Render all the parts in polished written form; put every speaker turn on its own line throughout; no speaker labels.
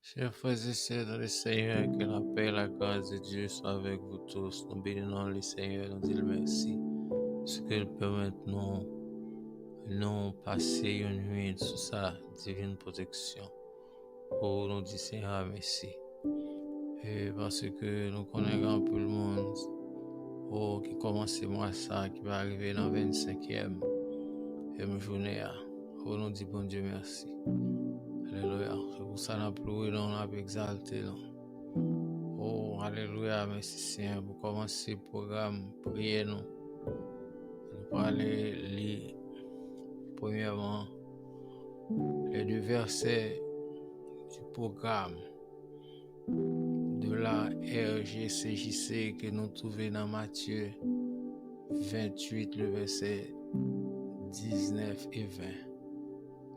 Chers frères et sœurs dans le Seigneur, que la paix et la grâce de Dieu soient avec vous tous. Nous bénissons le Seigneur, nous disons merci. Ce qu'il permet nous passer une nuit sous sa divine protection. Oh, nous disons Seigneur, merci. Et parce que nous connaissons tout le monde, oh, qui commence moi ça, qui va arriver dans 25e journée. Oh, nous disons bon Dieu merci. Alléluia. C'est pour ça qu'on a pleuré, on a exalté. Oh, alléluia, merci Seigneur. Pour commencer le programme, priez nous. Nous allons lire premièrement les deux versets du programme de la RGCJC que nous trouvons dans Matthieu 28, le verset 19 et 20.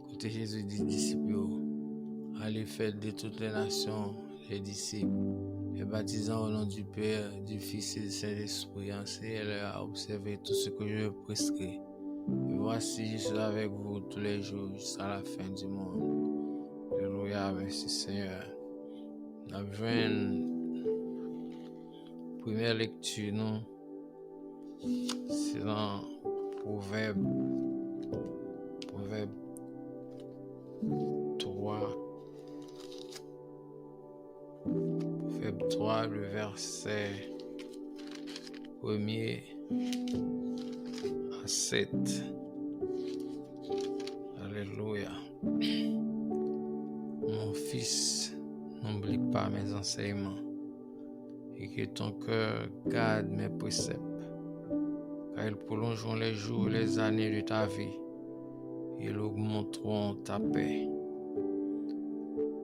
Côté Jésus dit disciples, allez faire de toutes les nations les disciples, les baptisant au nom du Père, du Fils et du Saint-Esprit, enseignez-leur à observer tout ce que je prescris. Et voici, je suis avec vous tous les jours jusqu'à la fin du monde. Alléluia, merci Seigneur. Nous avons une première lecture, c'est dans Proverbe 3, le verset 1er à 7. Alléluia. Mon fils, n'oublie pas mes enseignements et que ton cœur garde mes préceptes, car ils prolongeront les jours et les années de ta vie. Ils augmenteront ta paix.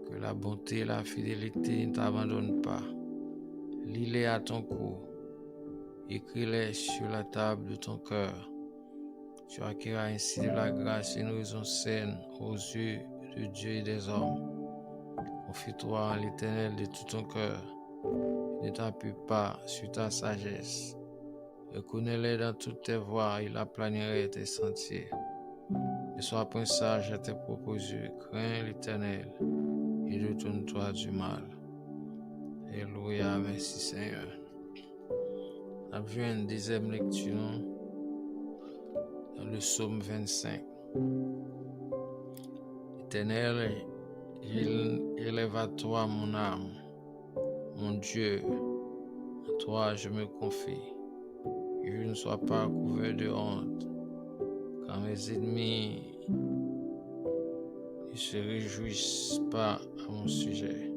Que la bonté et la fidélité ne t'abandonnent pas. Lis-les à ton cou. Écris-les sur la table de ton cœur. Tu acquériras ainsi de la grâce et une raison saine aux yeux de Dieu et des hommes. Confie-toi en l'Éternel de tout ton cœur. Ne t'appuie pas sur ta sagesse. Reconnais-les dans toutes tes voies, il aplanirait tes sentiers. Ne sois point sage à tes propres yeux, crains l'Éternel et détourne-toi du mal. Alléluia, merci Seigneur. On a vu une deuxième lecture dans le psaume 25. Éternel, élève à toi mon âme, mon Dieu, en toi je me confie. Que je ne sois pas couvert de honte, car mes ennemis ne se réjouissent pas à mon sujet.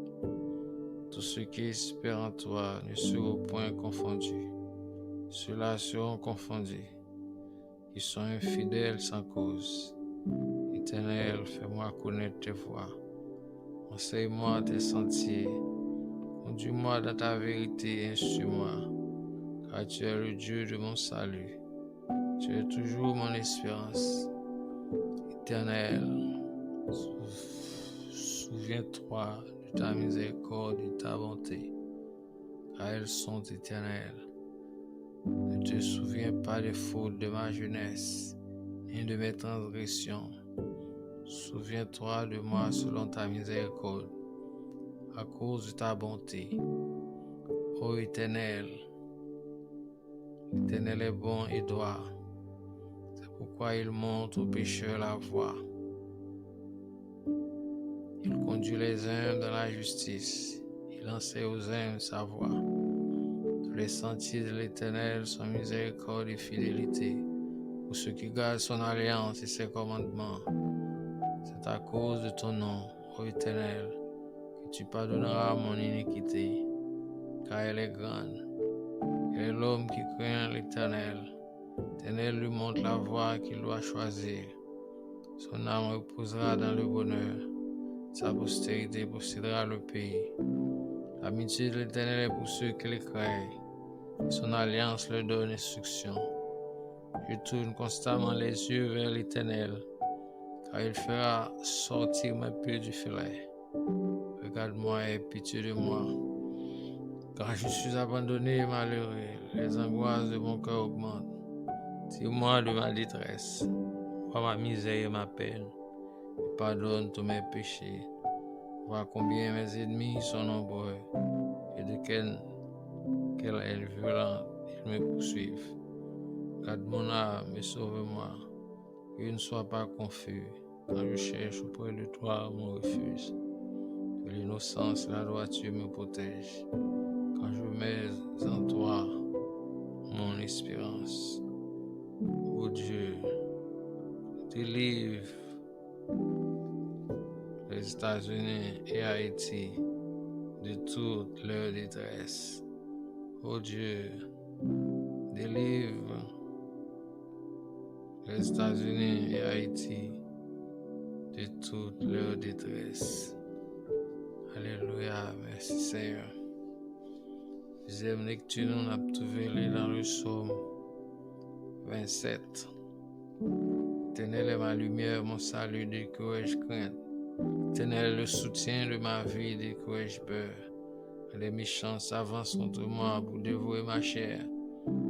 Tous ceux qui espèrent en toi ne seront point confondus. Ceux-là seront confondus, qui sont infidèles sans cause. Éternel, fais-moi connaître tes voies. Enseigne-moi tes sentiers. Conduis-moi dans ta vérité et instruis-moi, car tu es le Dieu de mon salut. Tu es toujours mon espérance. Éternel, souviens-toi de ta miséricorde et de ta bonté, car elles sont éternelles. Ne te souviens pas des fautes de ma jeunesse, ni de mes transgressions. Souviens-toi de moi selon ta miséricorde, à cause de ta bonté. Ô Éternel, l'Éternel est bon et droit. C'est pourquoi il montre aux pécheurs la voie. Il conduit les humbles dans la justice. Il enseigne aux humbles sa voie. Tous les sentiers de l'Éternel sont miséricorde et fidélité pour ceux qui gardent son alliance et ses commandements. C'est à cause de ton nom, ô Éternel, que tu pardonneras mon iniquité, car elle est grande. Quel est l'homme qui craint l'Éternel? L'Éternel lui montre la voie qu'il doit choisir. Son âme reposera dans le bonheur. Sa postérité possédera le pays. L'amitié de l'Éternel est pour ceux qui le craignent. Son alliance leur donne instruction. Je tourne constamment les yeux vers l'Éternel, car il fera sortir mes pieds du filet. Regarde-moi et aie pitié de moi, car je suis abandonné et malheureux. Les angoisses de mon cœur augmentent. Tire-moi de ma détresse, vois ma misère et ma peine, et pardonne tous mes péchés. Vois combien mes ennemis sont nombreux et de quelle aile violente ils me poursuivent. Garde mon âme et sauve-moi, que je ne sois pas confus. Quand je cherche auprès de toi mon refuge, que l'innocence et la droiture me protègent. Quand je mets en toi mon espérance. Oh Dieu, délivre les États-Unis et Haïti de toute leur détresse. Oh Dieu, délivre les États-Unis et Haïti de toute leur détresse. Alléluia, merci Seigneur. Deuxième lecture, nous avons trouvé dans le psaume 27. Éternel est ma lumière, mon salut, de quoi ai-je crainte? Éternel est le soutien de ma vie, de quoi ai-je peur? Les méchants s'avancent contre moi pour dévorer ma chair.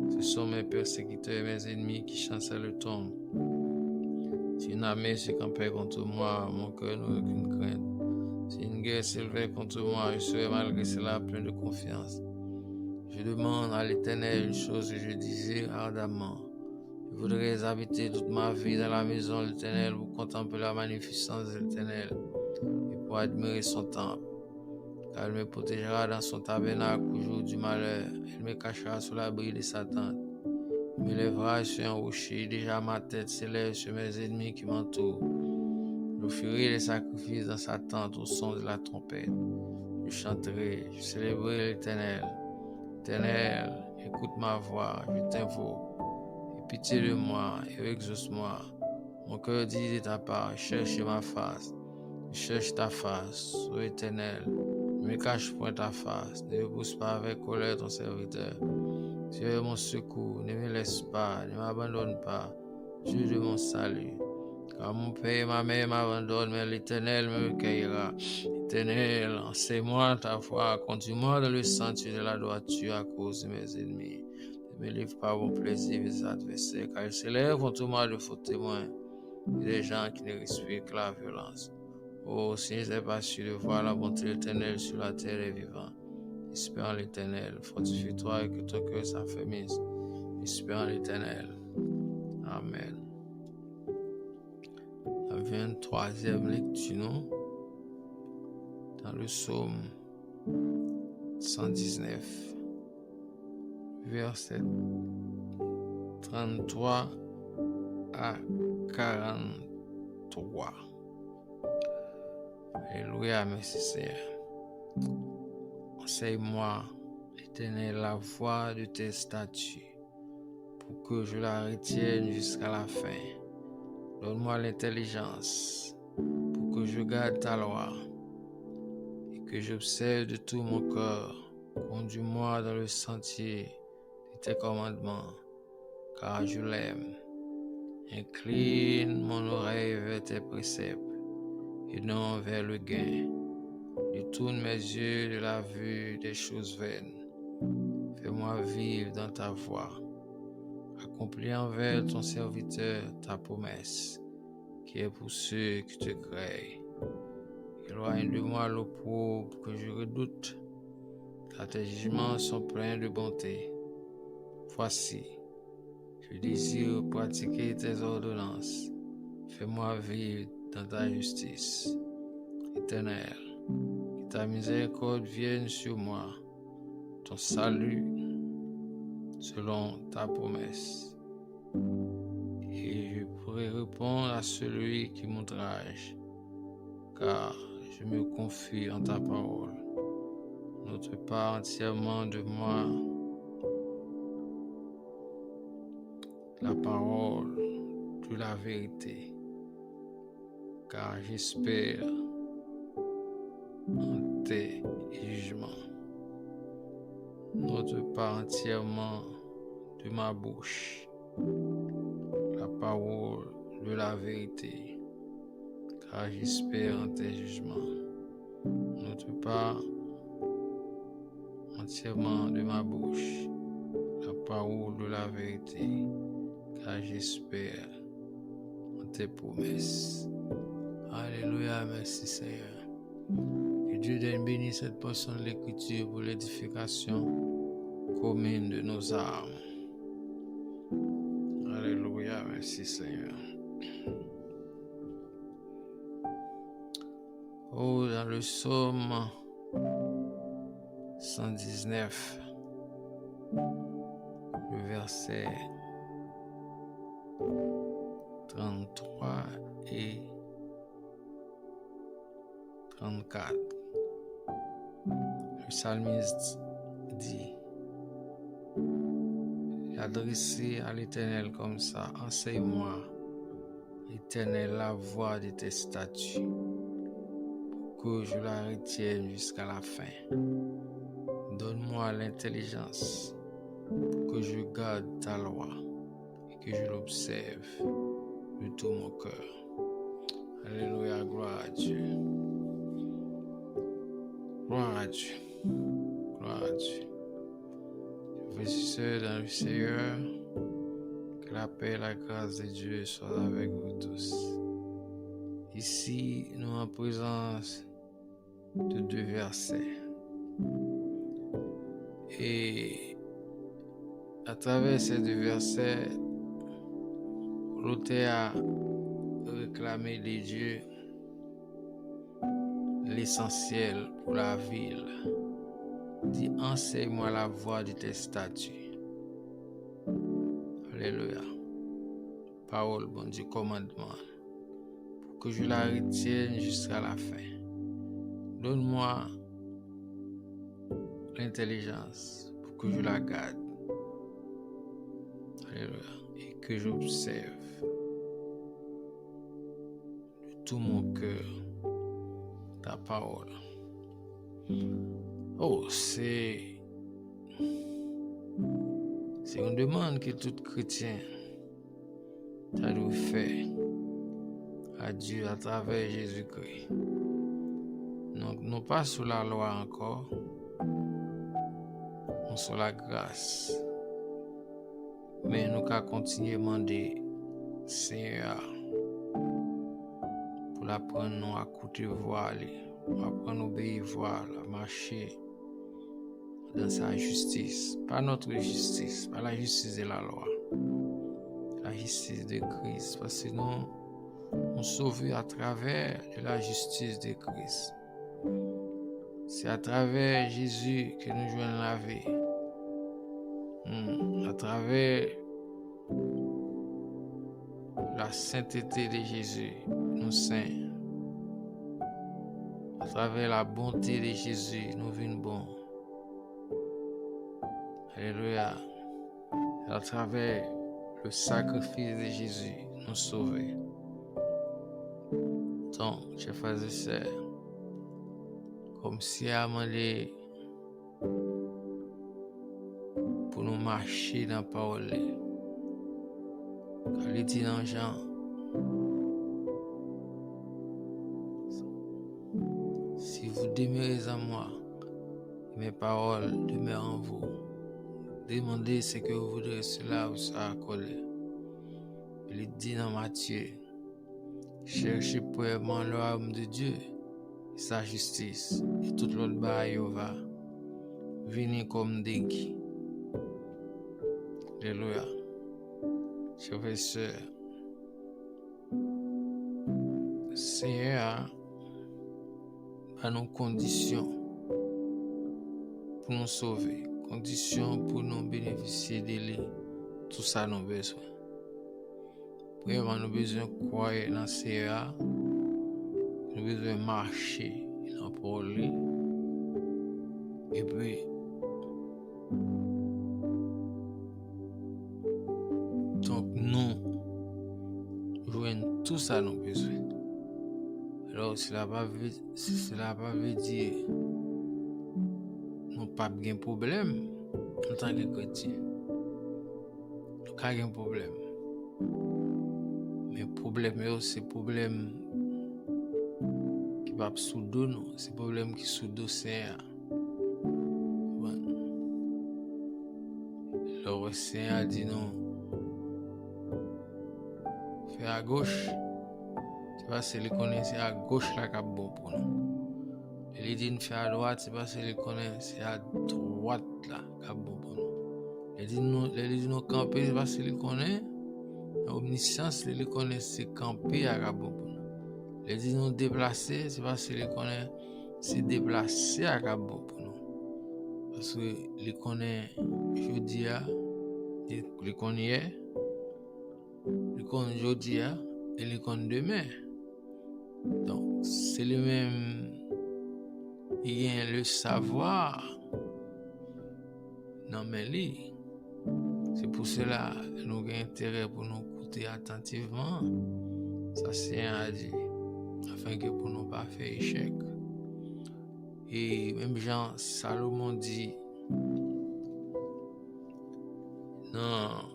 Ce sont mes persécuteurs et mes ennemis qui chancellent le tombe. Si une armée se campait contre moi, mon cœur n'aurait aucune crainte. Si une guerre s'élevait contre moi, je serais malgré cela plein de confiance. Je demande à l'Éternel une chose que je désire ardemment. Je voudrais habiter toute ma vie dans la maison de l'Éternel pour contempler la magnificence de l'Éternel et pour admirer son temple. Car elle me protégera dans son tabernacle au jour du malheur. Elle me cachera sous l'abri de sa tente. Il me lèvera sur un rocher. Déjà ma tête s'élève sur mes ennemis qui m'entourent. J'offrirai les sacrifices dans sa tente au son de la trompette. Je chanterai, je célébrerai l'Éternel. Éternel, écoute ma voix, je t'invoque. Aie pitié de moi et exauce-moi. Mon cœur dit de ta part, cherche ma face. Je cherche ta face, ô Éternel. Ne me cache point ta face, ne me pousse pas avec colère ton serviteur. Tu es mon secours, ne me laisse pas, ne m'abandonne pas, Dieu de mon salut. Car mon père et ma mère m'abandonnent, mais l'Éternel me recueillera. Éternel, enseigne-moi ta voie, conduis-moi dans le sentier de la droiture à cause de mes ennemis. Ne me livre pas mon plaisir des adversaires, car ils s'élèvent contre moi de faux témoins et des gens qui ne respirent que la violence. Oh, si je n'ai pas su de voir la bonté de l'Éternel sur la terre des vivants, espère en l'Éternel, fortifie-toi et que ton cœur s'affermisse. Espère en l'Éternel. Amen. La 23e lecture, non? Dans le psaume 119, verset 33 à 43. Alléluia, merci Seigneur. Enseigne-moi, Éternel, la voie de tes statuts, pour que je la retienne jusqu'à la fin. Donne-moi l'intelligence, pour que je garde ta loi, et que j'observe de tout mon corps. Conduis-moi dans le sentier de tes commandements, car je l'aime. Incline mon oreille vers tes préceptes, et non vers le gain. Détourne mes yeux de la vue des choses vaines. Fais-moi vivre dans ta voie. Accomplis envers ton serviteur ta promesse, qui est pour ceux qui te craignent. Éloigne de moi l'opprobre que je redoute, car tes jugements sont pleins de bonté. Voici, je désire pratiquer tes ordonnances. Fais-moi vivre dans ta justice. Éternel, que ta miséricorde vienne sur moi, ton salut selon ta promesse. Et je pourrai répondre à celui qui m'outrage, car je me confie en ta parole. N'ôte pas entièrement de moi la parole de la vérité, car j'espère en tes jugements. N'ôte pas entièrement de ma bouche la parole de la vérité, car j'espère en tes jugements. N'ôte pas entièrement de ma bouche la parole de la vérité, car j'espère en tes promesses. Alléluia, merci Seigneur. Que Dieu donne béni cette portion de l'Écriture pour l'édification commune de nos âmes. Alléluia, merci Seigneur. Oh, dans le psaume 119, le verset 33 et 34, le psalmiste dit, adressez à l'Éternel comme ça, enseigne-moi, Éternel, la voie de tes statuts, pour que je la retienne jusqu'à la fin. Donne-moi l'intelligence pour que je garde ta loi et que je l'observe de tout mon cœur. Alléluia, gloire à Dieu. Gloire à Dieu. Gloire à Dieu. Frères et sœurs dans le Seigneur, que la paix et la grâce de Dieu soient avec vous tous. Ici, nous sommes en présence de 2 versets. Et à travers ces 2 versets, l'auteur a réclamé de Dieu l'essentiel pour la ville. Dit, enseigne-moi la voie de tes statuts. Alléluia. Parole, bon Dieu, commandement, pour que je la retienne jusqu'à la fin. Donne-moi l'intelligence pour que je la garde. Alléluia. Et que j'observe de tout mon cœur ta parole. Oh, c'est une demande que tout chrétien a dû faire à Dieu à travers Jésus-Christ. Donc, non pas sous la loi encore, non sous la grâce. Mais nous allons continuer à demander, Seigneur, pour apprendre nous à écouter voix, pour apprendre à obéir voix, à marcher dans sa justice. Pas notre justice, pas la justice de la loi, la justice de Christ. Parce que nous sommes sauvés à travers de la justice de Christ. C'est à travers Jésus que nous joignons la vie. À travers la sainteté de Jésus, nous saints. À travers la bonté de Jésus, nous venons bons. Alléluia. À travers le sacrifice de Jésus, nous sauvés. Donc, chers frères et sœurs, comme si à demander pour nous marcher dans la parole. Quand il dit dans Jean, si vous demeurez en moi, mes paroles demeurent en vous. Demandez ce que vous voudrez, cela vous sera accordé. Il dit dans Matthieu, cherchez premièrement le royaume de Dieu et sa justice, et toute l'autre bagaille va venir comme des guides. Alléluia. Chers et sœurs, le Seigneur a nos conditions pour nous sauver, conditions pour nous bénéficier de lui. Tout ça nous besoin. Premièrement, nous besoin de croire dans le Seigneur, nous besoin de marcher dans la parole. Et puis, donc nous jouons tout ça nous besoin. Alors, cela veut dire nous pas de problème en tant que chrétien. Nous pas de problème. Mais le problème, c'est le problème qui va sous nous, c'est le problème qui sous le Seigneur. Le Seigneur dit non. Fais à gauche, tu vas se le connaître à gauche là qui est bon pour nous. Il dit nous faire à droite, c'est parce qu'il connaît, c'est à droite là, qui est bon pour nous. Il dit nous camper, c'est parce qu'il connaît, l'omniscience, il connaît, c'est camper à bon pour nous. Il dit nous déplacer, c'est parce qu'il connaît, c'est déplacer à bon pour nous. Parce qu'il connaît, je dis, il connaît, il connaît aujourd'hui et il connaît demain. Donc, c'est le même, il y a le savoir. Non, mais lui, c'est pour cela que nous avons intérêt pour nous écouter attentivement. Ça, c'est un dit, afin que pour nous pas faire échec. Et même Jean Salomon dit, dans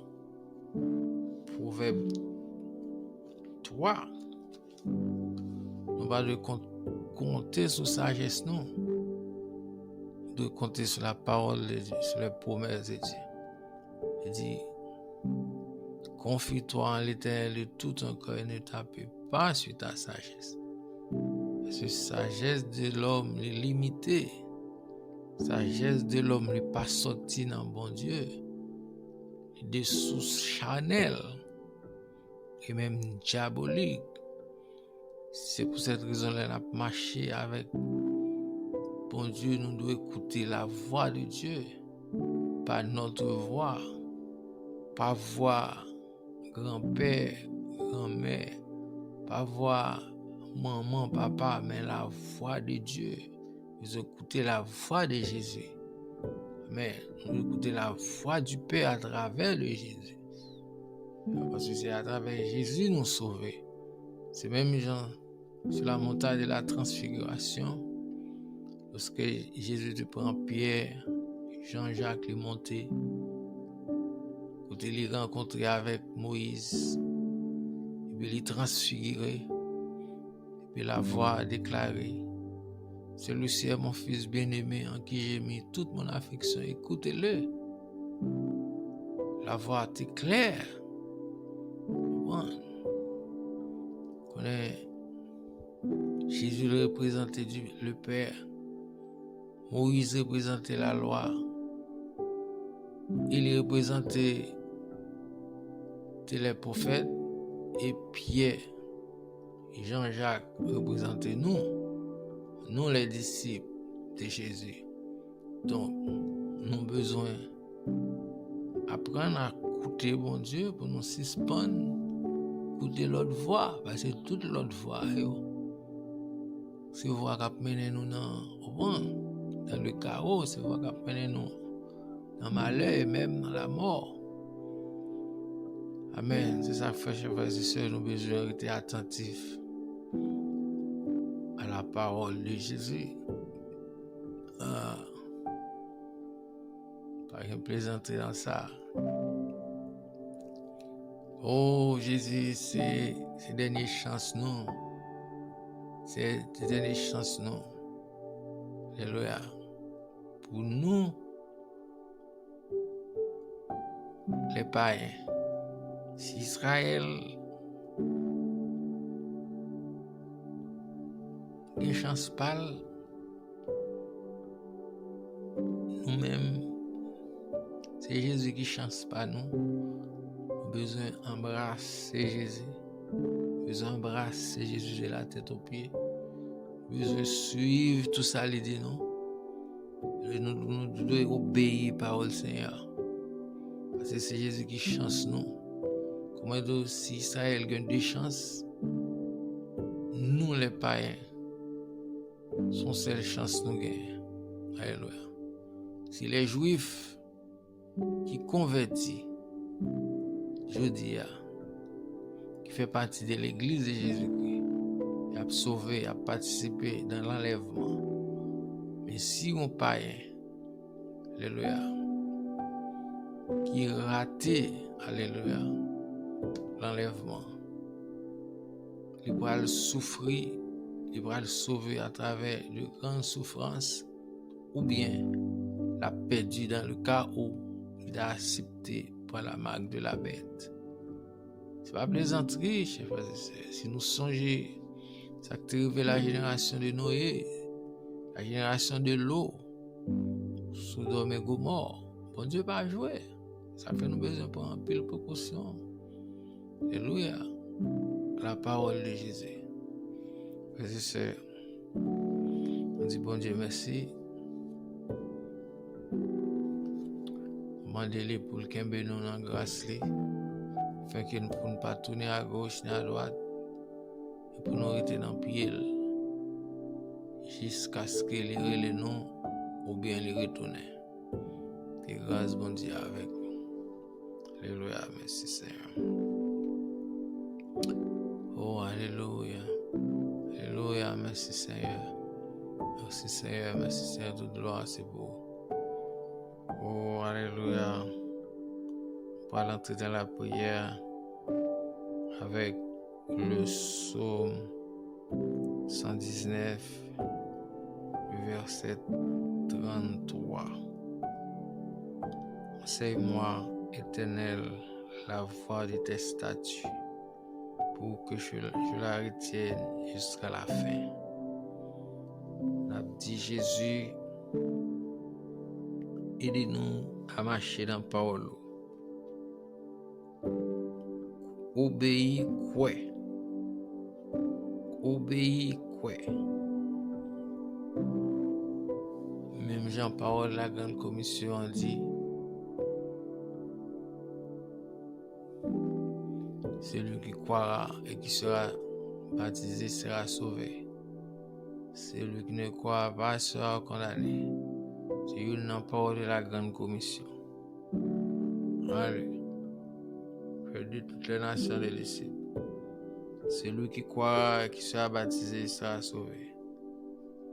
Proverbe 3, nous pas de compter sur sagesse, non. De compter sur la parole de Dieu, sur les promesses de Dieu. Il dit, confie-toi en l'Éternel de tout ton cœur et ne t'appuie pas sur ta sagesse. Parce que la sagesse de l'homme est limitée. La sagesse de l'homme n'est pas sortie dans bon Dieu. Des sources charnelles et même diaboliques. C'est pour cette raison qu'on a marché avec bon Dieu. Nous devons écouter la voix de Dieu, pas notre voix, pas voix grand-père, grand-mère, pas voix maman, papa, mais la voix de Dieu. Nous écouter la voix de Jésus. Mais nous écouter la voix du Père à travers de Jésus. Parce que c'est à travers Jésus nous sauver. C'est même genre sur la montagne de la transfiguration, lorsque Jésus te prend Pierre, Jean-Jacques est monté, quand il est rencontré avec Moïse, et puis il est transfiguré, et puis la voix a déclaré, celui-ci est mon fils bien-aimé en qui j'ai mis toute mon affection, écoutez-le. La voix est claire. Jésus représentait le Père, Moïse représentait la loi, il représentait les prophètes et Pierre et Jean-Jacques représentaient nous les disciples de Jésus. Donc, nous avons besoin d'apprendre à écouter bon Dieu pour nous suspendre, écouter l'autre voix, parce que toute l'autre voix, c'est une voix qui mène nous dans le chaos, c'est une voix qui mène nous dans le malheur et même dans la mort. Amen. C'est ça que fait, chers frères et sœurs, nous avons besoin d'être attentifs à la parole de Jésus. Par exemple, plaisanter dans ça. Oh, Jésus, c'est dernière chance, non. C'est dernière chance, non. Alléluia. Pour nous, les païens, si Israël a une chance pâle, nous-mêmes, c'est Jésus qui chance pas nous. Nous avons besoin d'embrasser Jésus. Nous besoin d'embrasser Jésus de la tête aux pieds. Nous besoin suivre tout ça, il dit non. Nous devons obéir par le Seigneur. Parce que c'est Jésus qui chance nous. Comment dire, si Israël gagne des chances, nous les païens, son seule chance nous gagnons. Alléluia. Si les Juifs qui convertis, je dis, qui fait partie de l'église de Jésus-Christ, qui a sauvé, a participé dans l'enlèvement. Mais si on païen, alléluia, qui raté, alléluia, l'enlèvement, il va souffrir, il va le sauver à travers de grandes souffrances, ou bien l'a perdu dans le cas où il a accepté par la marque de la bête. C'est pas plaisanterie, chers frères et sœurs. Si nous songeons, ça qui arrive la génération de Noé, la génération de l'eau, Sodome et Gomorre. Bon Dieu pas jouer. Ça fait nous besoin de prendre un pile précaution. Alléluia. La parole de Jésus. Frères et sœurs, on dit bon Dieu merci. Mandez-les pour le kembe nous dans grâce li. Fait que pour ne pas tourner à gauche ni à droite. Et pour nous rester dans le pied. Jusqu'à ce que les nous ou bien les retourner. Que grâce bon Dieu avec nous. Alléluia, merci Seigneur. Oh, alléluia. Alléluia, merci Seigneur. Merci Seigneur, merci Seigneur, toute gloire c'est beau. Oh, alléluia. On va entrer dans la prière avec le psaume 119, le verset 33. Enseigne-moi, Éternel, la voie de tes statuts, pour que je la retienne jusqu'à la fin. N'a dit Jésus, aidez-nous à marcher dans la parole. Obéis quoi? Obéis quoi? Même Jean-Paul, la grande commission, a dit, celui qui croira et qui sera baptisé sera sauvé. Celui qui ne croit pas sera condamné. C'est une parole de la grande commission. Allez. De toutes les nations des disciples. Celui qui croira et qui sera baptisé sera sauvé.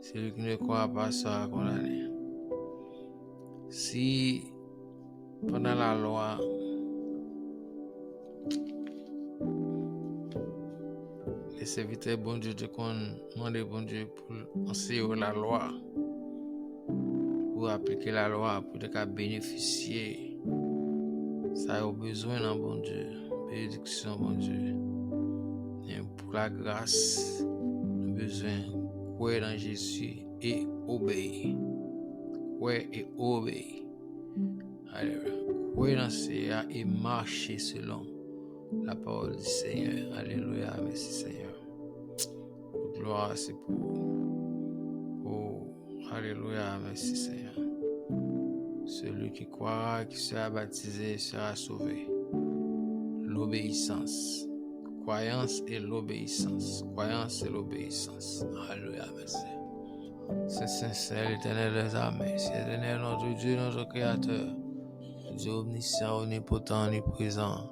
Celui qui ne croit pas sera condamné. Si pendant la loi, les serviteurs bon Dieu te demandent bon Dieu pour enseigner la loi, pour appliquer la loi, pour te bénéficier, ça a besoin d'un bon Dieu, bénédiction bon Dieu. Et pour la grâce, nous avons besoin de croire dans Jésus et obéir. Croire et obéir. Alléluia. Croire dans Seigneur et marcher selon la parole du Seigneur. Alléluia. Merci Seigneur. Gloire c'est pour. Oh, alléluia. Merci Seigneur. Celui qui croira, qui sera baptisé, sera sauvé. L'obéissance. Croyance et l'obéissance. Croyance et l'obéissance. Alléluia, merci. C'est sincère, l'Éternel des armées. C'est l'Éternel notre Dieu, notre Créateur. Dieu omniscient, omnipotent, omniprésent.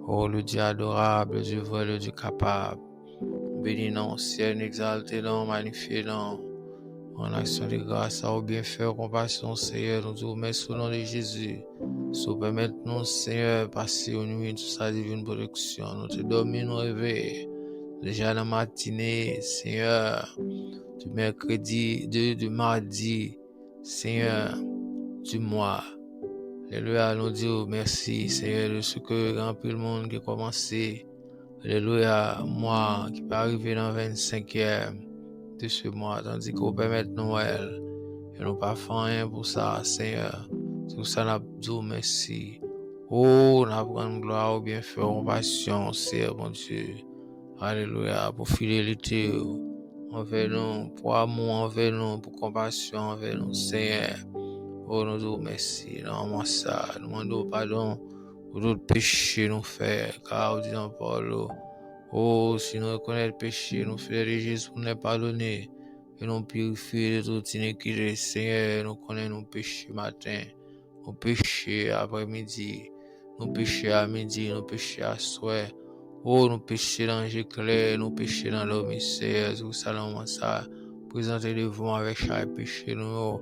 Oh, le Dieu adorable, le Dieu vrai, le Dieu capable. Béni non, ciel, exalté non, magnifié non. En action de grâce, à au bienfait, compassion, Seigneur, nous te remercions au nom de Jésus. So permette-nous, Seigneur, passer aux nuits de sa divine protection. Nous te dormons, nous réveillons. Déjà dans la matinée, Seigneur, du mercredi, du mardi, Seigneur, du mois. Alléluia, nous disons merci, Seigneur, de ce que remplit le monde qui a commencé. Alléluia, moi qui peut arriver dans 25e de ce mois, tandis qu'on permet Noël. Et nous pas fait rien pour ça, Seigneur. Tout ça, nous disons merci. Oh, nous avons gloire au bienfait, compassion, Seigneur, mon Dieu. Alléluia, pour fidélité envers nous, pour amour envers nous, pour compassion envers nous, Seigneur. Oh, nous disons merci. Non, moi ça, nous demandons pardon pour tout péché nous faire, car nous disons Paul, oh, si nous reconnaissons le péché, nous faisons de Jésus pour nous pardonner et nous purifier de toute iniquité. Seigneur, nous connaissons nos péchés matin, nos péchés après-midi, nos péchés à midi, nos péchés à soir. Oh, nous péchés dans le clair, nous péchés dans l'homme, Seigneur, tout ça, dans ça, présentez devant avec chaque péché, nous,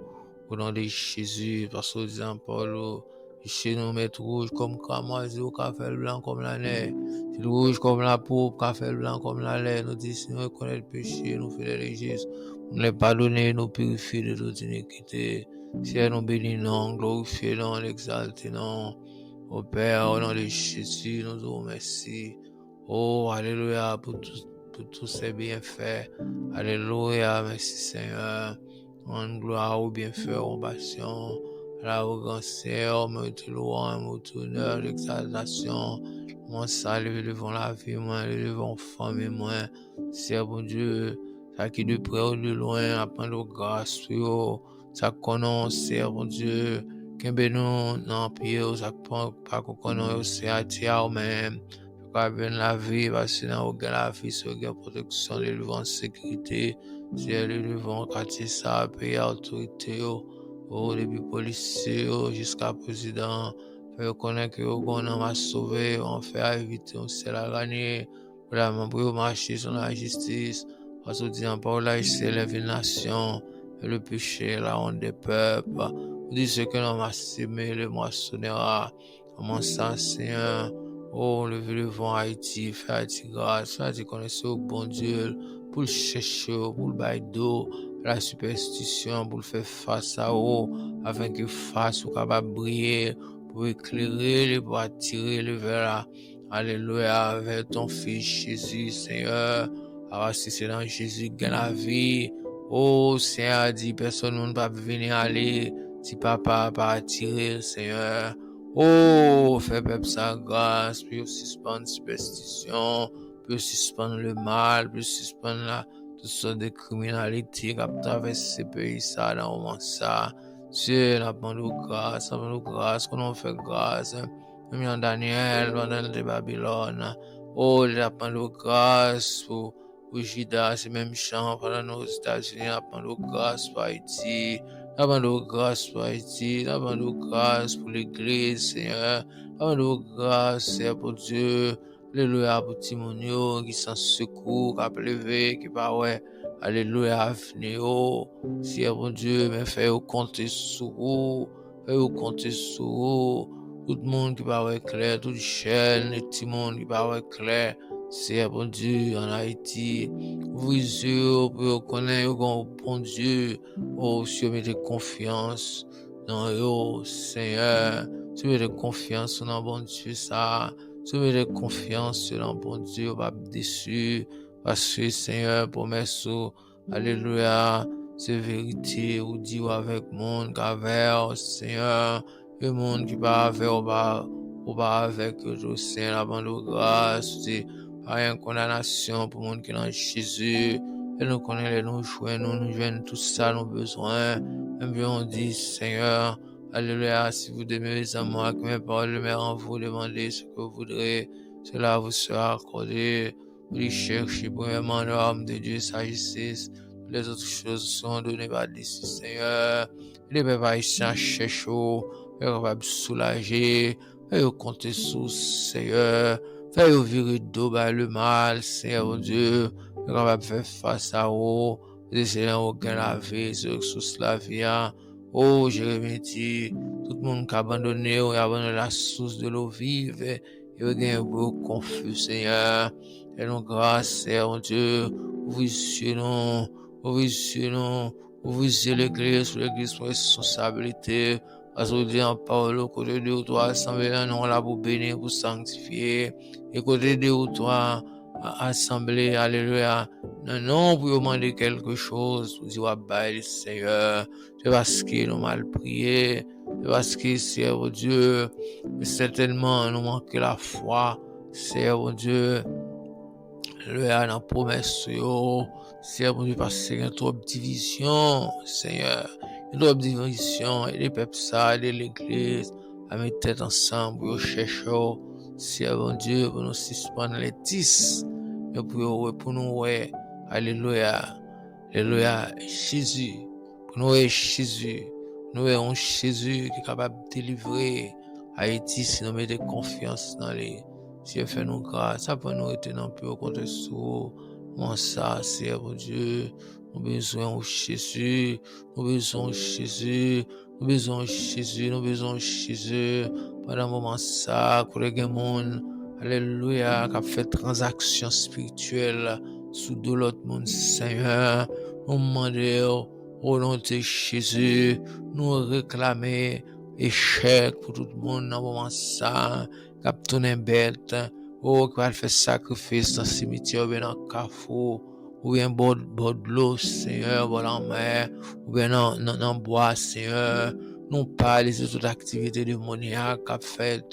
au nom de Jésus, parce que disant Paul, chez nous mettre rouge comme cramoisi ou café blanc comme la neige, rouge comme la peau, café blanc comme la laine. Nous disons, si nous reconnaissons le péché, nous faisons les gestes, nous les pardonner, nous purifier de toute iniquité. Si nous bénissons, glorifions, exaltons, au Père, au nom de Jésus, nous vous remercions. Oh, alléluia, pour tous ces bienfaits. Alléluia, merci Seigneur. En gloire au bienfait, compassion, à l'arrogance, mais louange, honneur, l'exaltation. Mon salut devant la vie, moi, devant famille, moi. C'est bon Dieu, ça qui de près ou de loin, apprendre grâce, ça connaît, c'est bon Dieu. Kembe nous, non, pied, ça pas qu'on connaît, c'est à tiers même. Pas bien la vie, parce que dans la vie, c'est une protection, les devant sécurité. C'est le devant quartier ça, payer autorité, depuis policier, jusqu'à président. Fait connaître que on m'a sauvé, on fait éviter, on s'est la gagner. Vraiment, pour marcher sur la justice. Parce que dit en parole, c'est la nation, le péché, la honte des peuples. Vous dites ce que l'on m'a sémé, le moissonnera. Comment ça, Seigneur? Oh, levez le vent Haïti, fait Haïti grâce, fait Haïti connaître au bon Dieu, pour le chercher, pour le bail d'eau, la superstition, pour le faire face à eau, afin que face soit capable de briller, pour éclairer, pour attirer le vers. Alléluia, vers ton fils Jésus, Seigneur. Alors, si c'est dans Jésus que la vie, oh, Seigneur a dit, personne ne va venir aller, si papa pas attirer, Seigneur. Oh, fais peuple sa grâce, puis suspendre superstition, puis suspendre le mal, puis suspendre toutes sortes de criminalité qui a traversé ce pays, ça, dans le moment, ça. Dieu, la bande de grâce, qu'on en fait grâce. Même en Daniel, pendant le Babylone. Oh, la bande de grâce pour Judas, c'est même chant pendant nos États-Unis, la bande de grâce pour Haïti. La bande de grâce pour Haïti, la bande de grâce pour l'Église, Seigneur. La bande de grâce, Seigneur, pour Dieu. Alléluia, pour Timonio, qui s'en secours, qui a plevé, qui pas ouais. Alléluia, venez, oh. Seigneur, pour Dieu, mais fais-vous compter sur vous. Fais-vous compter sur vous. Tout le monde qui va ouais clair, toute chaîne, les petits monde qui va ouais clair. Seigneur, bon Dieu, en Haïti. Ouvrez les yeux pour connaître, bon Dieu. Oh, Dieu, mettez confiance dans eux, Seigneur. Tu mettez confiance dans bon Dieu, ça. Tu mettez confiance dans bon Dieu, pas déçu. Parce que, Seigneur, promesse, alléluia, c'est vérité, ou dit avec monde, qu'avec, Seigneur, le monde qui va avec, ou pas avec, je sais, la bande de grâce, c'est pas une condamnation pour le monde qui est dans Jésus. Et nous connaissons, nous jouons, nous jouons tout ça, nos besoins. Et bien on dit, Seigneur, alléluia, si vous demeurez en moi, que mes paroles demeurent en vous, demandez ce que vous voudrez, cela vous sera accordé. Vous cherchez premièrement l'homme de Dieu, sa justice. Les autres choses sont données par d'ici, Seigneur. Les peuples haïtiens cherchent, ils sont capables de soulager, ils comptent sur Seigneur. Fais-vous virer d'eau par le mal, Seigneur mon Dieu. Ils sont capables de faire face à vous. Vous essayez aucun la vie, sur la vie. Oh, Jérémie dit, tout le monde qui a abandonné, il a abandonné la source de l'eau vive. Et il y a un peu confus, Seigneur. Et nous, grâce, Seigneur mon Dieu, ouvrez-nous, ouvrez-nous, ouvrez l'église, pour l'église pour responsabilité. Parce que dit en parole, côté de toi, assemblée, non, là, pour bénir, pour sanctifier. Et côté de toi, assemblée, alléluia. Non, pour demander quelque chose, pour dire, bye, Seigneur. C'est parce qu'ils ont mal prié. C'est parce que, Seigneur mon Dieu, certainement, nous manquons la foi. Seigneur mon Dieu, alléluia, dans la promesse, Seigneur mon Dieu, parce qu'il y a trop de division, Seigneur. Il y a trop de division, et les peuples ça, et l'église, à mettre tête ensemble, pour chercher, Seigneur mon Dieu, pour nous suspendre les 10, et pour nous, ouais, alléluia, alléluia, Jésus, pour nous, ouais, Jésus, nous avons Jésus qui est capable de délivrer Haïti si nous mettons confiance dans les. Dieu fait nous grâce, ça peut nous être non plus au compte sous. Mon ça, c'est mon Dieu. Nous besoin de Jésus. Nous besoin de Jésus. Nous besoin de Jésus. Nous besoin de Jésus. Pendant un moment ça, collègue monde, alléluia, qui a fait transaction spirituelle sous de l'autre monde, Seigneur. Nous demandons au nom de Jésus, nous réclamer échec pour tout le monde dans un moment ça. Cap tourner bête, oh, qui va faire sacrifice dans le cimetière, bien dans le carrefour, ou bien bord de l'eau, Seigneur, bord la mer, ou bien dans bois, Seigneur. Nous parlons de toute activité démoniaque qu'a fait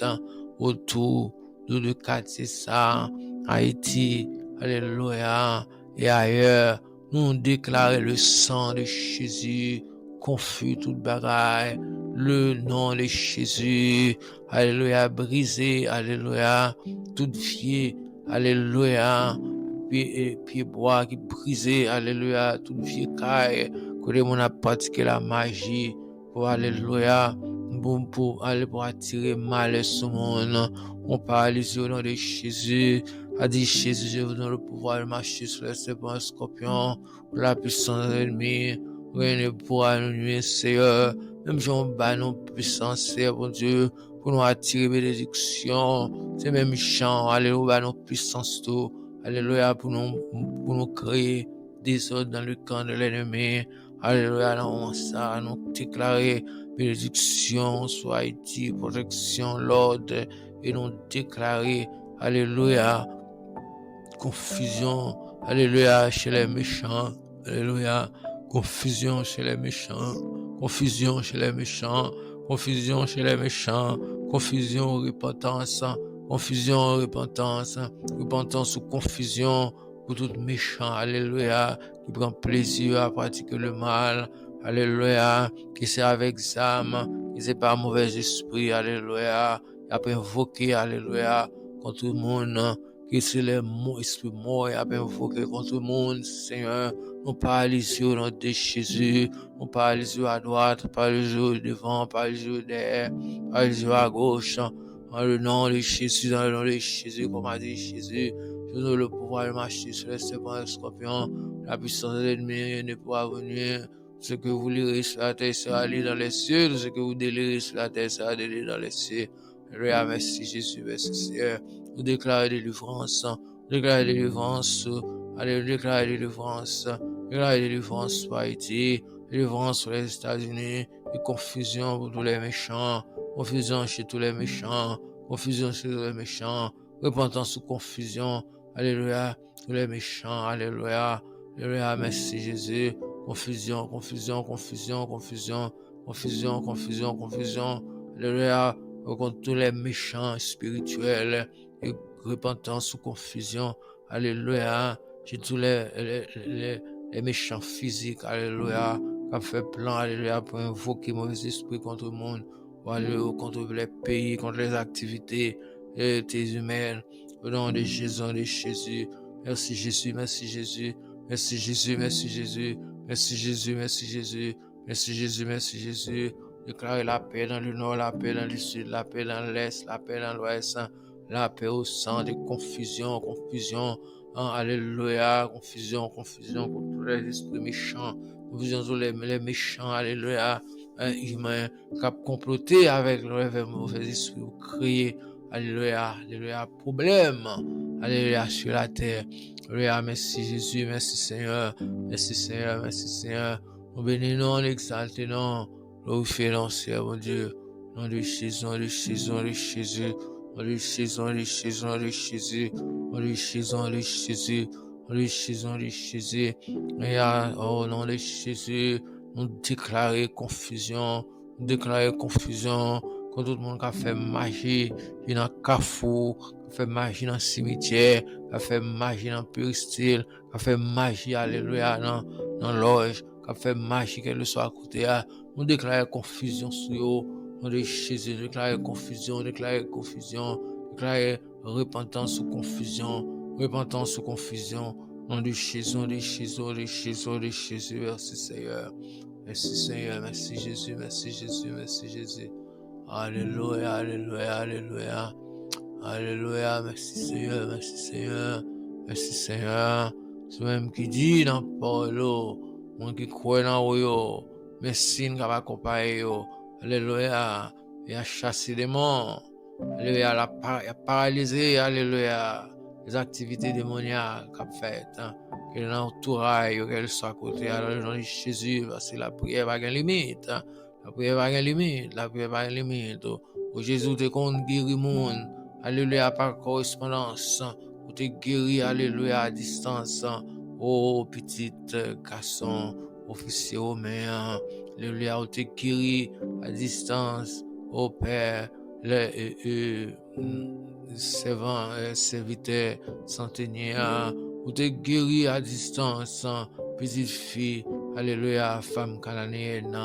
autour de quartier ça, Haïti, alléluia, et ailleurs. Nous déclarons le sang de Jésus, confus toute bagaille, le nom de Jésus, alléluia, brisé, alléluia, toute vieille, alléluia, pied bois qui brisé, alléluia, toute vieille caille, que mon a pratiqué la magie, pour alléluia, pour aller pour attirer mal sur le monde. On parle au nom de Jésus, a dit Jésus, je vous donne le pouvoir de marcher sur les serpents et scorpions, pour la puissance de l'ennemi, rien ne pourra nous nuire, Seigneur, même si on bat nos puissances, Seigneur, bon Dieu, pour nous attirer bénédiction, c'est même chant, alléluia, nos puissances tout, alléluia, pour nous créer des ordres dans le camp de l'ennemi, alléluia, dans ça, nous déclarer bénédiction sur Haïti, protection, l'ordre, et nous déclarer, alléluia, confusion, alléluia, chez les méchants, alléluia, confusion chez les méchants, confusion chez les méchants, confusion chez les méchants, confusion, repentance, confusion, repentance, repentance ou confusion pour tout méchant, alléluia, qui prend plaisir à pratiquer le mal, alléluia, qui sert avec âme, qui sait pas mauvais esprit, alléluia, qui a invoqué, alléluia, contre tout le monde, qui c'est les mots, esprit mort, et a invoqué contre tout le monde, Seigneur, nous parlons sur le nom de Jésus, nous parlons sur à droite, nous parlons sur devant, nous parlons sur derrière, nous parlons sur à gauche, dans le nom de Jésus, dans le nom de Jésus, comme a dit Jésus, je donne le pouvoir de marcher sur les serpents et les scorpions, la puissance de l'ennemi ne pourra venir. Ce que vous lirez sur la terre sera lu dans les cieux, tout ce que vous délirez sur la terre sera déliré dans les cieux. Alléluia, merci Jésus, merci Seigneur. Nous déclarons délivrance, nous déclarons délivrance, alléluia, déclarons délivrance, déclarons délivrance pour Haïti, délivrance pour les États-Unis, et confusion pour tous les méchants, confusion chez tous les méchants, confusion chez tous les méchants, repentance ou confusion, alléluia, tous les méchants, alléluia, alléluia, merci Jésus, confusion, confusion, confusion, confusion, confusion, confusion, confusion, alléluia, contre tous les méchants spirituels, et repentance ou confusion, alléluia, chez tous les méchants physiques, alléluia, qui a fait plan, alléluia, pour invoquer mauvais esprit contre le monde, alléluia, contre les pays, contre les activités humaines, au nom de Jésus, merci Jésus, merci Jésus, merci Jésus, merci Jésus, merci Jésus, merci Jésus, merci Jésus, merci Jésus, déclarer la paix dans le nord, la paix dans le sud, la paix dans l'est, la paix dans l'ouest, la paix au sein de confusion, confusion, alléluia, confusion, confusion pour tous les esprits méchants, confusion pour les méchants, alléluia, humains, qui ont comploté avec le mauvais esprit, ou créé, alléluia, alléluia, problème, alléluia, sur la terre, alléluia, merci Jésus, merci Seigneur, merci Seigneur, merci Seigneur, nous bénissons, nous exaltons, glorifions, Seigneur, mon Dieu, nom de Jésus, nom de Jésus, nom de Jésus, nom de Jésus, nom de Jésus, nom de Jésus, nom de Jésus, nom de Jésus, nom de Jésus, nom de Jésus, et au nom de Jésus, nous déclarer confusion, nous déclarer confusion, quand tout le monde qui a fait magie, qui dans le carrefour, qui a fait magie dans le cimetière, qui a fait magie dans le péristyle, qui a fait magie, alléluia, dans l'orge, qui a fait magie, qu'elle soit à côté, nous déclarer confusion sur eux, nom de Jésus, déclarer confusion, déclarer confusion, déclarer repentance ou confusion, repentance ou confusion, nom de Jésus, nom de Jésus, nom de Jésus, nom de Jésus, merci Seigneur, merci Seigneur, merci Jésus, merci Jésus, merci Jésus. Alléluia, alléluia, alléluia, alléluia, merci Seigneur, merci Seigneur, merci Seigneur. C'est même qui dit dans Paul, mon qui croit dans vous, merci nous va accompagner, alléluia, il a chassé les morts, alléluia, il a paralysé, alléluia, les activités démoniaques qu'a faites, qu'elle entouraille, qu'elle soit à côté, alors dans Jésus, parce que la prière va gagner limite. La prière va gagner limite, la prière va gagner limite. Où Jésus te compte guérir monde, alléluia, par correspondance, ou te guérir, alléluia, à distance, Oh, petit garçon, officier romain, alléluia, ou te guéri à distance, oh Père, les servants, serviteurs, centeniers, ou te guéri à distance, petite fille, alléluia, femme cananéenne,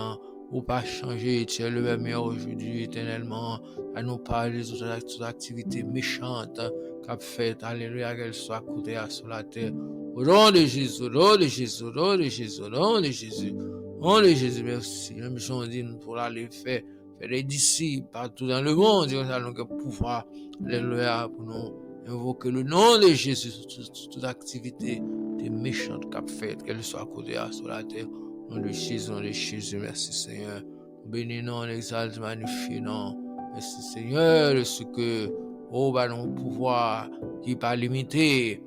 ou pas changer, tu es le même aujourd'hui, éternellement, à nous parler de toute activité méchante qu'a fait, alléluia, qu'elle soit coûtée sur la terre. Au nom de Jésus, au nom de Jésus, au nom de Jésus, au nom de Jésus, au nom de Jésus, merci. Même si on dit pour aller faire des disciples partout dans le monde, nous avons le pouvoir, alléluia, pour nous invoquer le nom de Jésus sur toute activité des méchantes qu'a fait, qu'elle soit coûtée sur la terre. Au nom de Jésus, merci Seigneur. Bénis nous, on exalte, magnifie non. Merci Seigneur de ce que, oh, bah, nos pouvoirs qui n'est pas limité,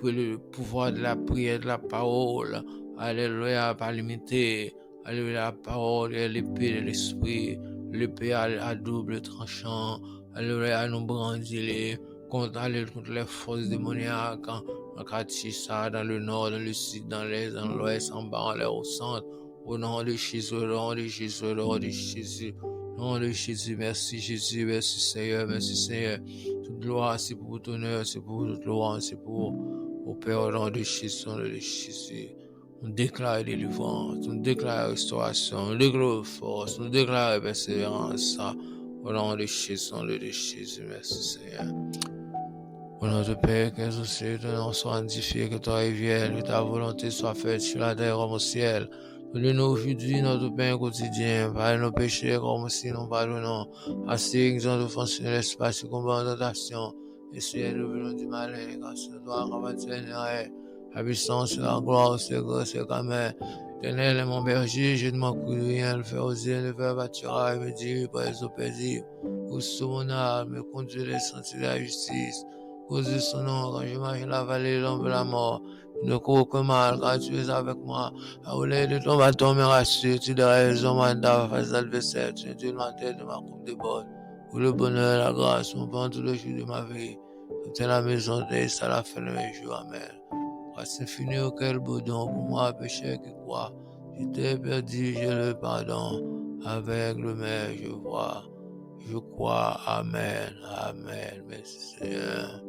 le pouvoir de la prière, de la parole, alléluia, pas limité, alléluia, la parole est l'épée de l'esprit, l'épée à double tranchant, alléluia, nous brandir contre les forces démoniaques, en Katissa, dans le nord, dans le sud, dans l'est, dans l'ouest, en bas, en l'air, au centre, au nom de Jésus, au nom de Jésus, au nom de Jésus. Au nom de Jésus, merci Seigneur, merci Seigneur. Toute gloire, c'est pour ton honneur, c'est pour toute gloire, c'est pour au Père, au nom de Jésus, au nom de Jésus. On déclare délivrance, on déclare restauration, on déclare force, on déclare persévérance. Au nom de Jésus, au nom de Jésus, merci Seigneur. Au nom de Père, que ce ton nom soit sanctifié, que ta rivière, que ta volonté soit faite sur la terre comme au ciel. Donne-nous aujourd'hui notre pain quotidien, pardonne nos péchés comme aussi nous pardonnons à ceux qui ont offensé l'espace et combat en tentation. Et soyez nous du malin, car c'est toi qui appartiens la puissance, la gloire, c'est grâce et amen. Éternel est mon berger, je ne manque de rien, le faire oser, le faire bâtira, me dire, par les paisibles. Où sous mon âme, me conduire les sentiers de la justice. Cause de son nom, quand je marche la vallée de l'ombre de la mort, je ne cours aucun mal, car tu es avec moi. À rouler de ton bâton me rassure, tu dresses mon mandat face à l'adversaire, tu es ma tête de ma coupe de bord. Pour le bonheur, la grâce, mon pain tous les jours de ma vie. Tu es la maison de ça la fin de mes jours, amen. Grâce infinie auquel boudon pour moi, péché qui croit. Je t'ai perdu, je le pardonne. Avec le maire, je vois. Je crois, amen, amen, merci Seigneur.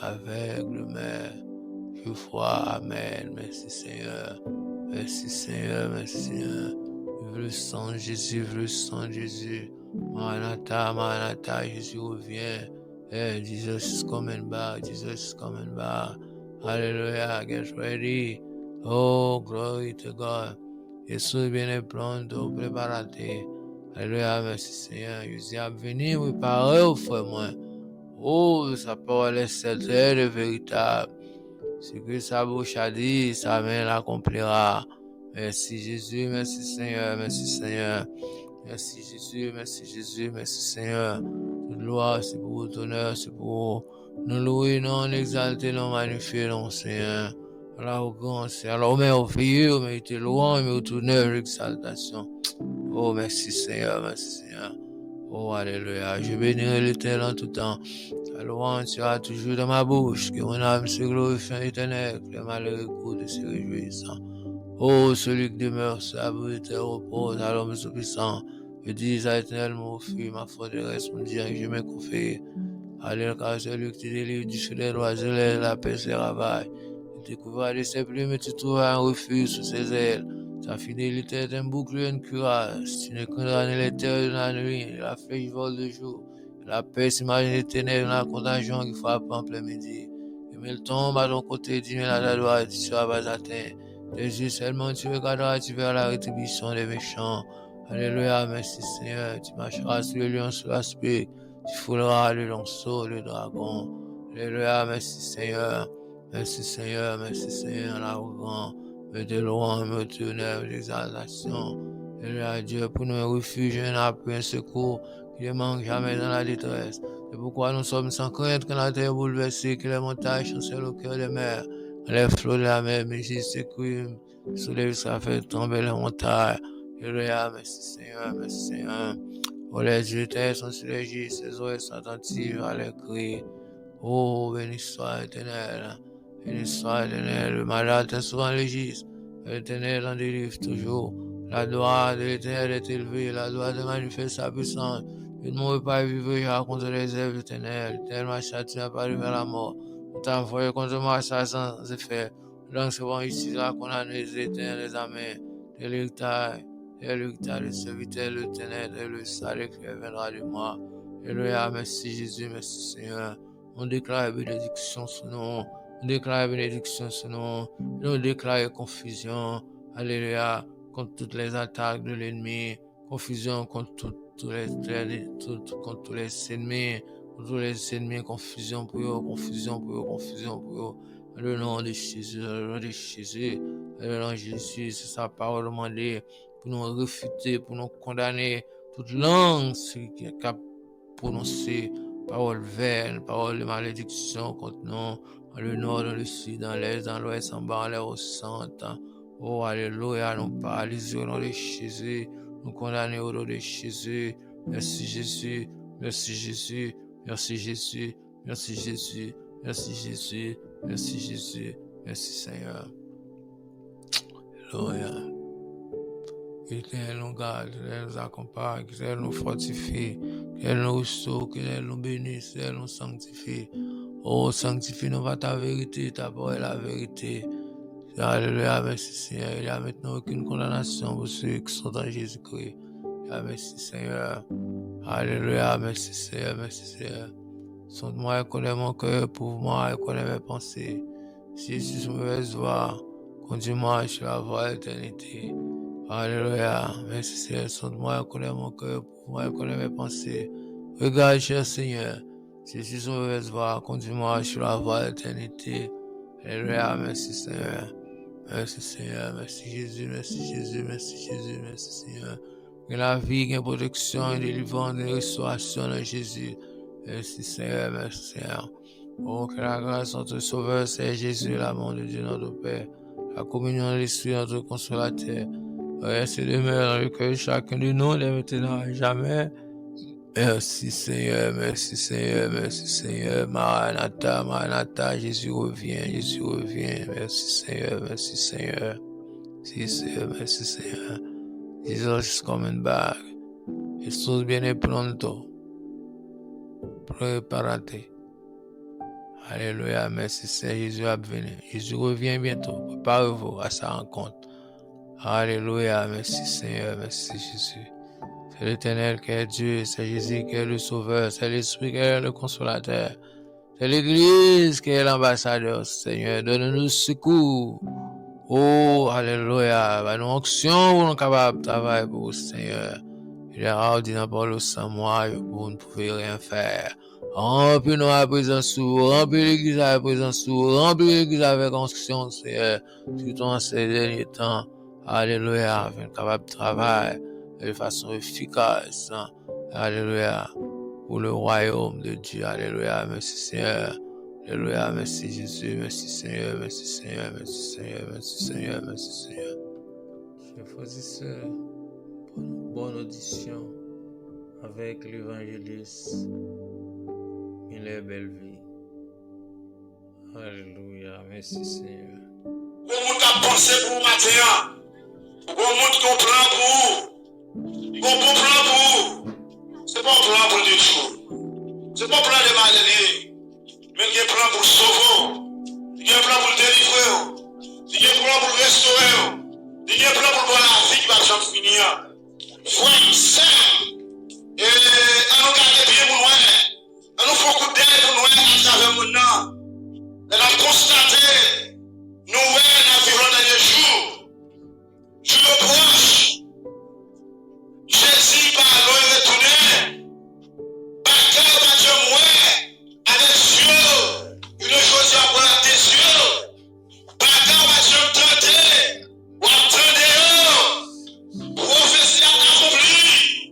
Avec le maire, je crois, amen, merci Seigneur. Merci Seigneur, merci Seigneur. Vive le sang de Jésus, vive le sang de Jésus. Maranatha, Maranatha, Jésus revient. Hey, Jesus is coming back, Jesus is coming back. Hallelujah, get ready. Oh, glory to God. Jésus viene pronto, prepárate. Alléluia, merci Seigneur. Jésus a venu préparer au frère moi. Oh, sa parole est certaine et véritable. Ce que sa bouche a dit, sa main l'accomplira. Merci Jésus, merci Seigneur, merci Seigneur. Merci Jésus, merci Jésus, merci Seigneur. Toute gloire, c'est pour ton honneur, c'est pour nous louer, nous exalter, nous magnifier, non Seigneur. L'arrogance, alors merveilleux, mais il louange, mais tout honneur, l'exaltation. Oh, merci Seigneur, merci Seigneur. Oh, alléluia. Je bénirai l'Éternel en tout temps. La louange sera toujours dans ma bouche, que mon âme se glorifie en éternel, que les malheureux écoutent et se réjouissent. Oh, celui qui demeure stable et repose à l'homme tout-puissant. Je dis à l'éternel, mon refuge, ma forteresse, mon Dieu, je me confie. Alléluia, car celui qui te délivre du feu des oiselets, la paix se ravage. Tu découvriras de ses plumes et tu trouveras un refuge sous ses ailes. Sa fidélité est un bouclier et une cuirasse. Tu ne craindras ni les terreurs de la nuit, ni la flèche vole de jour. La paix s'imagine les ténèbres, la contagion qui frappe en plein midi. Et il tombe à ton côté, 10 000 à ta droite, tu ne seras pas atteint. Tes yeux seulement tu regarderas, tu verras la rétribution des méchants. Alléluia, merci Seigneur. Tu marcheras sur le lion, sur l'aspect. Tu fouleras le lionceau, le dragon. Alléluia, merci Seigneur. Merci Seigneur, merci Seigneur, l'arrogant. Me de louange, me de honneur, l'exaltation. Alléluia, Dieu, pour nous refuge, un appui, un secours, qui ne manque jamais dans la détresse. C'est pourquoi nous sommes sans crainte que la terre bouleversée, que les montagnes chancellent au cœur des mers. Les flots de la mer mugissent et crient, le soleil sera fait tomber les montagnes. Alléluia, merci Seigneur, merci Seigneur. Oh, les yeux sont sur les gis, ses oreilles sont attentives à les cris. Oh, béni soit l'Éternel. béni soit l'Éternel, le malade est souvent légiste, l'Éternel en délivre toujours. La gloire de l'Éternel est élevée, la gloire de manifeste sa puissance. Il ne mourut pas vivre contre les œuvres de l'Éternel, tellement châtien n'a pas arrivé à la mort. On t'a envoyé contre moi ça sans effet. Donc c'est bon ici, là qu'on a les éternels, les amens, de l'héritage, le serviteur de l'Éternel, et le salut qui viendra de moi. Alléluia, merci Jésus, merci Seigneur. On déclare bénédiction sur nous, on déclare bénédiction sur nous, on déclare confusion, alléluia, contre toutes les attaques de l'ennemi, confusion contre tous les ennemis, contre tous les ennemis, confusion pour eux, confusion pour eux, confusion pour eux. Le nom de Jésus, le nom de Jésus, le nom de Jésus, c'est sa parole demandée pour nous refuter, pour nous condamner toute langue qui est capable de prononcer parole vaine, parole de malédiction contre nous, dans le nord, dans le sud, dans l'est, dans l'ouest, en bas, en l'air, au centre. Oh, alléluia, nous paralysons au nom de Jésus, nous condamnons au nom de Jésus. Merci Jésus, merci Jésus, merci Jésus, merci Jésus, merci Jésus, merci Jésus, merci Seigneur. Alléluia. Qu'il nous garde, qu'il nous accompagne, qu'il nous fortifie, qu'il nous restaure, qu'il nous bénisse, qu'il nous sanctifie. Oh, sanctifie-nous par ta vérité, ta parole est la vérité. Alléluia, merci Seigneur. Il n'y a maintenant aucune condamnation pour ceux qui sont en Jésus-Christ. Merci Seigneur. Alléluia, merci Seigneur, merci Seigneur. Sonde-moi et connais mon cœur, prouve-moi et connais mes pensées. Si je suis sur mauvaise voie, conduis-moi sur la voie de l'éternité. Alléluia, merci Seigneur. Sonde-moi et connais mon cœur, prouve-moi et connais mes pensées. Regarde, cher Seigneur, si je suis sur mauvaise voie, conduis-moi sur la voie de l'éternité. Alléluia, merci Seigneur. Merci Seigneur, merci Jésus, merci Jésus, merci Jésus, merci Seigneur. Que la vie, que la protection, et délivrance, et restauration de Jésus. Merci Seigneur, merci Seigneur. Oh, que la grâce de notre Sauveur, c'est Jésus, l'amour de Dieu, notre Père, la communion de l'Esprit, notre consolateur. Reste demeure dans le cœur de chacun de nous, les maintenant et jamais. Merci Seigneur, merci Seigneur, merci Seigneur. Maranatha, Maranatha, Jésus revient, Jésus revient. Merci Seigneur, merci Seigneur. Merci Seigneur, merci Seigneur. Jesus is coming back. Jesús viene pronto. Prepárate. Alléluia, merci Seigneur, Jésus va venir. Jésus revient bientôt. Préparez-vous à sa rencontre. Alléluia, merci Seigneur, merci Jésus. C'est l'Éternel qui est Dieu, c'est Jésus qui est le Sauveur, c'est l'Esprit qui est le Consolateur. C'est l'Église qui est l'ambassadeur, Seigneur. Donne-nous secours. Oh, alléluia. Nous onction pour nous capables de travailler pour vous, Seigneur. Il est rare de parler sans moi, vous ne pouvez rien faire. Remplis-nous à présence, remplis l'Église à présence, remplis l'Église avec onction, Seigneur. Surtout en ces derniers temps. Alléluia. Afin capable de travailler de façon efficace. Alléluia. Pour le royaume de Dieu. Alléluia. Merci Seigneur. Alléluia. Merci Jésus. Merci Seigneur. Merci Seigneur. Merci Seigneur. Merci Seigneur. Merci Seigneur. Chers frères et sœurs, bonne audition avec l'évangéliste Miller Belleville. Alléluia. Merci Seigneur.
Pour monde qui a pensé pour matin, pour monde qui comprend pour bon plan pour vous. C'est pas un plan pour du tout. C'est pas un plan de maladie. Mais il y a un plan pour sauver. Il y a un plan pour délivrer. Il y a un plan pour restaurer. Il y a un plan pour voir la vie qui va jamais finir. Voyez ça. Et on nous garde bien pour nous. On nous fait coup d'aide pour nous à travers mon nom. On a constaté nous dans les derniers jours. Je le proche. Jésus par l'eau retourné, bataille va Dieu mourir, avec Dieu, une chose à voir des yeux, bataille va Dieu tenter, ou attendre, prophétie à accomplir,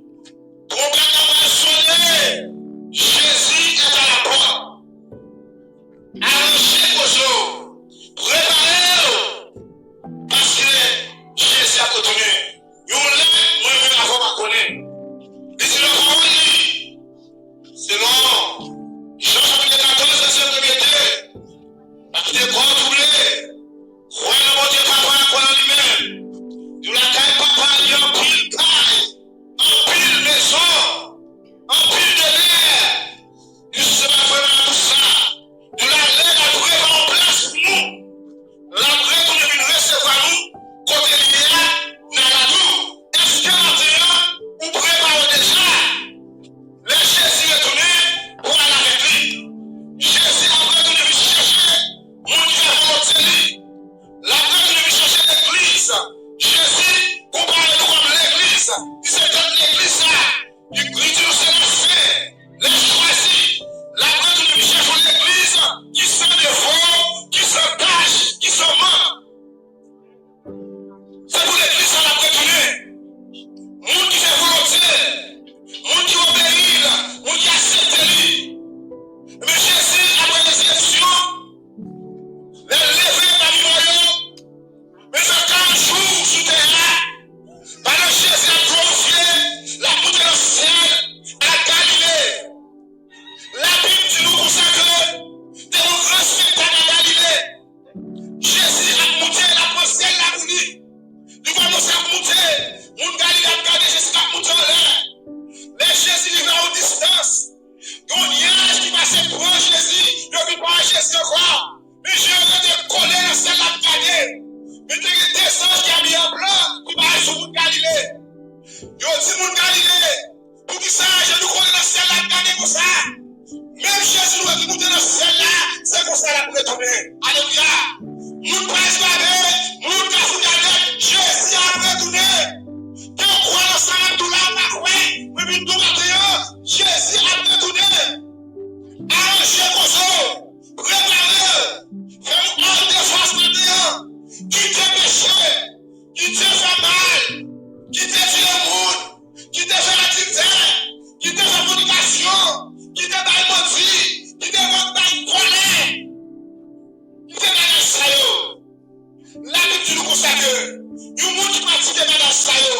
Yo dis moun Galilée, pour qui ça, je nous connais dans le ciel là, regardez comme ça. Même Jésus nous a dit, dans le ciel là, c'est comme ça là pour retourner. Alléluia. Moun pas esclavé, moun pas fouillé, Jésus a retourné. Que on croit dans ça, tout là, on a cru, mais puis tout matin, Jésus a retourné. Arrangez vos os, préparez, faites hors de face maintenant. Quittez péché, quittez fait mal, quittez le monde, quittez l'adultère, quittez la fornication, quittez la maudit, quittez votre colère, quittez la sayo. La Bible nous consacre, il monde qui pratique la sayo,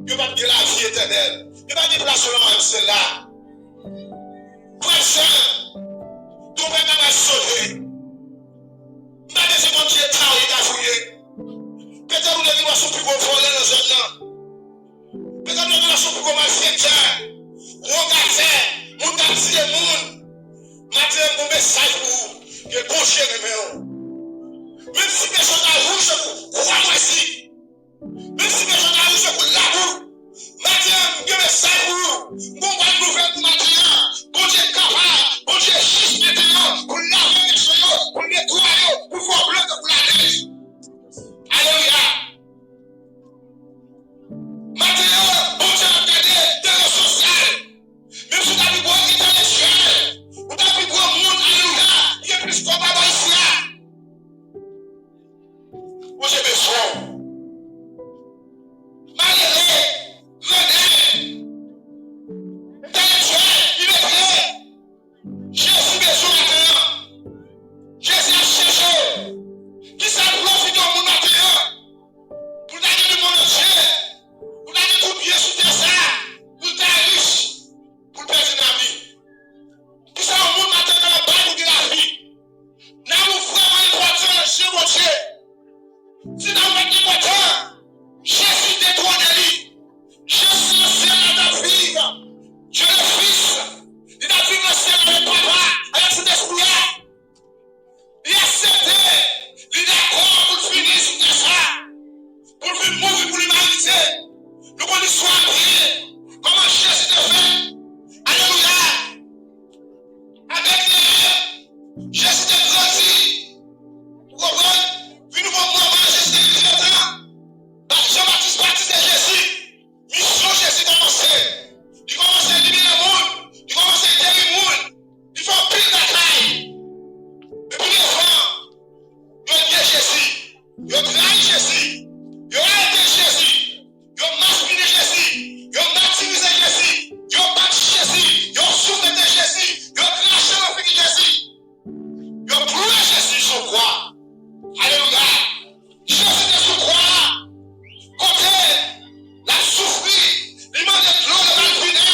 il va dire la vie éternelle, il va dire place seulement celle-là. Frère, ton père m'a sauvé. M'a dit mon Dieu travaille à fouiller. Peut-être vous devez voir son plus beau volet dans ce temps. Peut-être vous devez voir son plus beau malfaiteur. Regardez, mon gars, le monde. M'a dit mon message pour vous. Que bon chéri, même si personne n'a rouge, crois-moi ici. Même si personne n'a rouge, pour l'amour. M'a dit mon message pour vous. Bon, va nouvelle pour ma Dieu. Bon Dieu est capable, bon Dieu est juste maintenant pour laver les cheveux, pour nettoyer, pour faire bleu pour la neige. Alléluia. Maintenant, bon Dieu a gardé dans le social. Même si tu as vu quoi qui est intellectuel, ou tu as vu quoi monde, alléluia, il y a plus de papa ici là. Moi j'ai besoin. Malheureux, René, intellectuel, il est vrai. Jésus besoin maintenant. Jésus a cherché. Qui s'est profité au monde maintenant. Pour gagner le monde entier. Pour gagner tout bien sur tes ailes. Pour être riche. Pour perdre la vie. Qui s'est au monde maintenant dans la Bible de la vie. N'a vous vraiment important chez mon Dieu. Si n'a vous important, Jésus détrône lui. Jésus le ciel à ta vie. Dieu le Fils. Il a vu le ciel avec papa, avec cet esprit-là. Il a cédé, il est d'accord pour finir sur tes ça, pour finir mourir pour l'humanité. Nous qu'on y soit prié, comment Jésus te fait. Alléluia. Avec les Jésus te grandit. Vous comprenez? Puis nous comprenons comment Jésus te grandit. Jean-Baptiste baptisé Jésus. Mission Jésus commencé. Il commence à éliminer le monde. Il commence à aider le monde. Il faut pile bataille. Et puis les femmes, ils ont dit Jésus. Ils ont trahi Jésus. Ils ont arrêté Jésus. Ils ont masculé Jésus. Ils ont maximisé Jésus. Ils ont battu Jésus. Ils ont soufflé Jésus. Ils ont craché le fils de Jésus. Ils ont brûlé Jésus sur croix. Alléluia. Jésus est sur croix. Côté, la souffrir. Il m'a dit de l'eau de malfiné.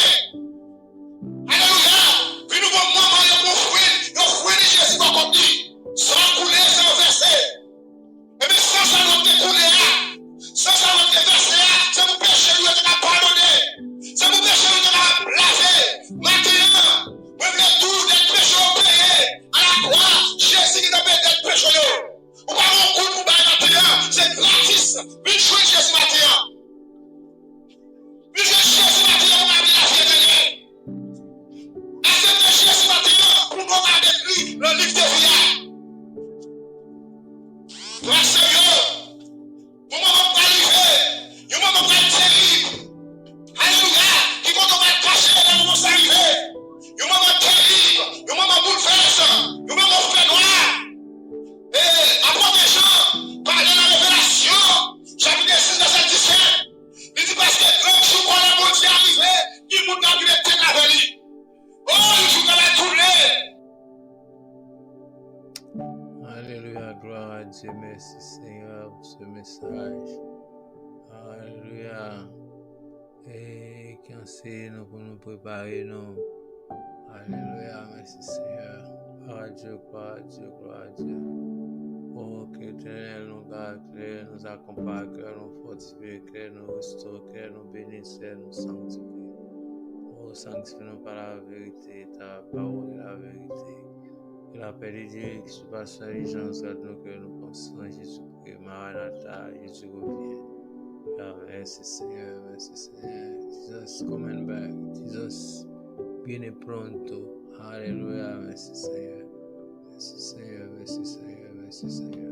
Alléluia. Puis nous avons moment de fruit de Jésus va conduire. Sans couler, sans verser. Et bien sans ça, nous découler là. Sans ça, nous déverser là. C'est pour pécher, nous devons pardonner. C'est pour pécher, nous devons laver. Maintenant, vous voulez tout d'être péché payé. À la croix, Jésus qui devait être péché. Ou pas mon coup pour bailler maintenant. C'est gratis. Une chose, Jésus maintenant. Une chose, Jésus maintenant, on va bien la vie dernière. Acceptez Jésus maintenant pour qu'on va avec lui le livre de vie. Toi, Seigneur, au moment où arriver, au moment où terrible. Alléluia, qui vont nous mettre caché dans le moment arrivé. Au moment terrible, au moment bouleversant, au moment fait noir. Et après des gens, parler de la révélation, chapitre 6, verset 17, il dit parce que quand je vois la bonne arrivé, il m'a dit qu'il était avec lui. Oh, il faut qu'elle tourner.
Alléluia, gloire à Dieu, merci Seigneur pour ce message. Alléluia. Et qui enseigne pour nous préparer, nous. Alléluia, merci Seigneur. Gloire à Dieu, gloire à Dieu, gloire à Dieu. Oh, que l'Éternel nous garde, que nous accompagne, que nous fortifie, que nous restaure, que nous bénisse, que nous sanctifie. Oh, sanctifie-nous par la vérité, ta parole est la vérité. Que la paix de Dieu qui surpasse l'intelligence, nous que nous pensons en Jésus-Christ, Maranatha, Jésus revient. Merci Seigneur, merci Seigneur. Jesus coming back. Jesus viene pronto. Aleluya, merci Seigneur. Merci Seigneur, merci Seigneur, merci Seigneur.